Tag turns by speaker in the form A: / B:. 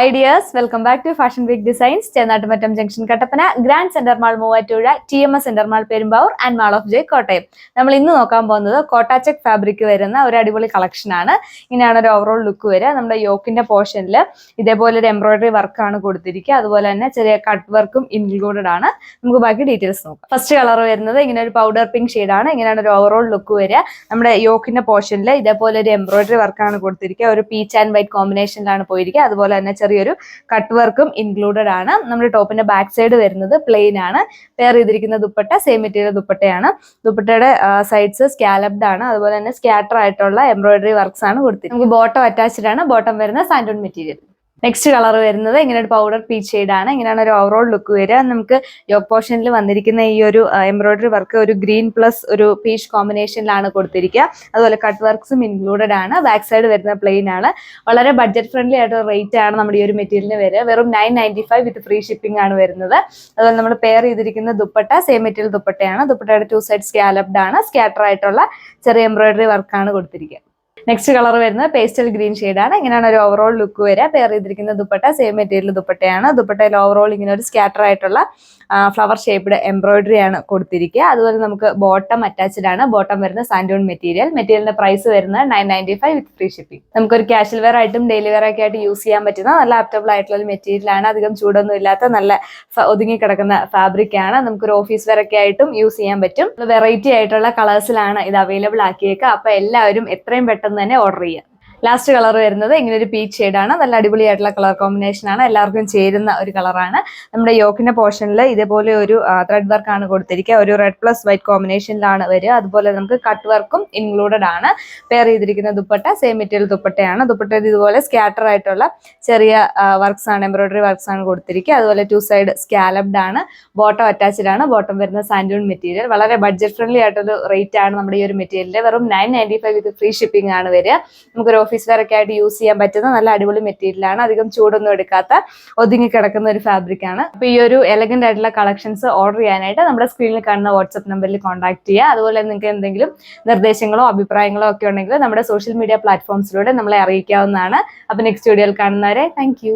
A: Hi dears, welcome back to Fashion Week Designs, Chennatummattam Junction, Kattappana, Grand Center Mall, Movattuzha, TMS Center Mall, Perumbavoor and Mall of J, Kottayam. നമ്മൾ ഇന്ന് നോക്കാൻ പോകുന്നത് കോട്ട check fabric വരുന്ന ഒരു അടിപൊളി collection ആണ്. ഇങ്ങനെയാണ് ഒരു ഓവറോൾ ലുക്ക് വരിക. നമ്മുടെ യോക്കിന്റെ പോർഷനിൽ ഇതേപോലെ ഒരു എംബ്രോയിഡറി വർക്ക് ആണ് കൊടുത്തിരിക്കുക. അതുപോലെ തന്നെ ചെറിയ കട്ട് വർക്കും ഇൻക്ലൂഡഡ് ആണ്. നമുക്ക് ബാക്കി ഡീറ്റെയിൽസ് നോക്കാം. ഫസ്റ്റ് കളർ വരുന്നത് ഇങ്ങനെ ഒരു പൗഡർ പിങ്ക് ഷെയ്ഡ് ആണ്. ഇങ്ങനെയാണ് ഒരു ഓവറോൾ ലുക്ക് വരിക. നമ്മുടെ യോക്കിന്റെ പോർഷനിൽ ഇതേപോലെ ഒരു എംബ്രോയിഡറി വർക്കാണ് കൊടുത്തിരിക്കുക. ഒരു പീച്ച് ആൻഡ് വൈറ്റ് കോമ്പിനേഷനിലാണ് പോയിരിക്കുക. അതുപോലെ തന്നെ ചെറിയൊരു കട്ട് വർക്കും ഇൻക്ലൂഡഡ് ആണ്. നമ്മുടെ ടോപ്പിന്റെ ബാക്ക് സൈഡ് വരുന്നത് പ്ലെയിൻ ആണ്. പെയർ ചെയ്തിരിക്കുന്ന ദുപ്പട്ട സെയിം മെറ്റീരിയൽ ദുപ്പട്ടയാണ്. ദുപ്പട്ടയുടെ സൈഡ്സ് സ്കാലപ്ഡ് ആണ്. അതുപോലെ തന്നെ സ്കാറ്റർ ആയിട്ടുള്ള എംബ്രോയിഡറി വർക്ക്സ് ആണ് കൊടുത്തിരിക്കുന്നത്. നമുക്ക് ബോട്ടം അറ്റാച്ച്ഡ് ആണ്. ബോട്ടം വരുന്ന സാൻഡൂൺ മെറ്റീരിയൽ. നെക്സ്റ്റ് കളർ വരുന്നത് ഇങ്ങനെ ഒരു പൗഡർ പീച്ച് ഷെയ്ഡ് ആണ്. ഇങ്ങനെയാണ് ഒരു ഓവറോൾ ലുക്ക് വരിക. നമുക്ക് യോക്ക് പോർഷനിൽ വന്നിരിക്കുന്ന ഈ ഒരു എംബ്രോയിഡറി വർക്ക് ഒരു ഗ്രീൻ പ്ലസ് ഒരു പീച്ച് കോമ്പിനേഷനിലാണ് കൊടുത്തിരിക്കുക. അതുപോലെ കട്ട് വർക്ക്സും ഇൻക്ലൂഡഡ് ആണ്. ബാക്ക് സൈഡ് വരുന്ന പ്ലെയിൻ ആണ്. വളരെ ബഡ്ജറ്റ് ഫ്രണ്ട്ലി ആയിട്ടുള്ള റേറ്റ് ആണ് നമ്മുടെ ഈ ഒരു മെറ്റീരിയലിന് വരിക. വെറും 995 വിത്ത് ഫ്രീ ഷിപ്പിംഗ് ആണ് വരുന്നത്. അതുപോലെ നമ്മൾ പെയർ ചെയ്തിരിക്കുന്ന ദുപ്പട്ട സെയിം മെറ്റീരിയൽ ദുപ്പട്ടയാണ്. ദുപ്പട്ടയുടെ 2 സൈഡ് സ്കാലപ്ഡ് ആണ്. സ്കാറ്റർ ആയിട്ടുള്ള ചെറിയ എംബ്രോയിഡറി വർക്കാണ് കൊടുത്തിരിക്കുക. നെക്സ്റ്റ് കളർ വരുന്നത് പേസ്റ്റൽ ഗ്രീൻ ഷെയ്ഡ് ആണ്. ഇങ്ങനെയാണ് ഒരു ഓവറോൾ ലുക്ക് വരിക. പെയർ ചെയ്തിരിക്കുന്ന ദുപ്പട്ട സെയിം മെറ്റീരിയൽ ദുപ്പട്ടയാണ്. ദുപ്പട്ടയിൽ ഓവറോൾ ഇങ്ങനെ ഒരു സ്കാറ്റർ ആയിട്ടുള്ള ഫ്ലവർ ഷേപ്ഡ് എംബ്രോയിഡറി ആണ് കൊടുത്തിരിക്കുക. അതുപോലെ നമുക്ക് ബോട്ടം അറ്റാച്ച്ഡ് ആണ്. ബോട്ടം വരുന്ന സാൻഡൂൺ മെറ്റീരിയൽ. മെറ്റീരിയലിന്റെ പ്രൈസ് വരുന്നത് 995 വിത്ത് ഫ്രീ ഷിപ്പിംഗ്. നമുക്കൊരു കാഷ്വൽ വെയർ ആയിട്ടും ഡെയിലി വെയർ ഒക്കെ ആയിട്ട് യൂസ് ചെയ്യാൻ പറ്റുന്ന നല്ല ആപ്റ്റബിൾ ആയിട്ടുള്ള ഒരു മെറ്റീരിയൽ ആണ്. അധികം ചൂടൊന്നും ഇല്ലാത്ത നല്ല ഒതുങ്ങി കിടക്കുന്ന ഫാബ്രിക് ആണ്. നമുക്കൊരു ഓഫീസ് വെയർ ഒക്കെ ആയിട്ടും യൂസ് ചെയ്യാൻ പറ്റും. വെറൈറ്റി ആയിട്ടുള്ള കളേഴ്സിലാണ് ഇത് അവൈലബിൾ ആക്കിയേക്കുക. അപ്പൊ എല്ലാവരും എത്രയും പെട്ടെന്ന് തന്നെ ഓർഡർ ചെയ്യുക. ലാസ്റ്റ് കളർ വരുന്നത് ഇങ്ങനെ ഒരു പീച്ച് ഷെയ്ഡ് ആണ്. നല്ല അടിപൊളിയായിട്ടുള്ള കളർ കോമ്പിനേഷൻ ആണ്. എല്ലാവർക്കും ചേരുന്ന ഒരു കളറാണ്. നമ്മുടെ യോക്കിന്റെ പോർഷനിൽ ഇതേപോലെ ഒരു ത്രെഡ് വർക്ക് ആണ് കൊടുത്തിരിക്കുക. ഒരു റെഡ് പ്ലസ് വൈറ്റ് കോമ്പിനേഷനിലാണ് വരിക. അതുപോലെ നമുക്ക് കട്ട് വർക്കും ഇൻക്ലൂഡഡ് ആണ്. പെയർ ചെയ്തിരിക്കുന്ന ദുപ്പട്ട സെയിം മെറ്റീരിയൽ ദുപ്പട്ടയാണ്. ദുപ്പട്ടയിൽ ഇതുപോലെ സ്കാറ്റർ ആയിട്ടുള്ള ചെറിയ വർക്ക്സ് ആണ്, എംബ്രോയിഡറി വർക്ക്സ് ആണ് കൊടുത്തിരിക്കുക. അതുപോലെ 2 സൈഡ് സ്കാലപ്ഡ് ആണ്. ബോട്ടം അറ്റാച്ച്ഡ് ആണ്. ബോട്ടം വരുന്ന സാൻഡൂൺ മെറ്റീരിയൽ. വളരെ ബഡ്ജറ്റ് ഫ്രണ്ട്ലി ആയിട്ടൊരു റേറ്റ് ആണ് നമ്മുടെ ഈ ഒരു മെറ്റീരിയലിൽ. വെറും 995 വിത്ത് ഫ്രീ ഷിപ്പിംഗ് ആണ് വരിക. നമുക്കൊരു ഓഫീസ് വെയർ ഒക്കെ ആയിട്ട് യൂസ് ചെയ്യാൻ പറ്റുന്ന നല്ല അടിപൊളി മെറ്റീരിയൽ ആണ്. അധികം ചൂടൊന്നും എടുക്കാത്ത ഒതുങ്ങി കിടക്കുന്ന ഒരു ഫാബ്രിക് ആണ്. അപ്പൊ ഈ ഒരു എലഗന്റ് ആയിട്ടുള്ള കളക്ഷൻസ് ഓർഡർ ചെയ്യാനായിട്ട് നമ്മുടെ സ്ക്രീനിൽ കാണുന്ന വാട്സ്ആപ്പ് നമ്പറിൽ കോൺടാക്ട് ചെയ്യുക. അതുപോലെ നിങ്ങൾക്ക് എന്തെങ്കിലും നിർദ്ദേശങ്ങളോ അഭിപ്രായങ്ങളോ ഒക്കെ ഉണ്ടെങ്കിൽ നമ്മുടെ സോഷ്യൽ മീഡിയ പ്ലാറ്റ്ഫോംസിലൂടെ നമ്മളെ അറിയിക്കാവുന്നതാണ്. അപ്പൊ നെക്സ്റ്റ് വീഡിയോയിൽ കാണുന്നവരെ താങ്ക് യു.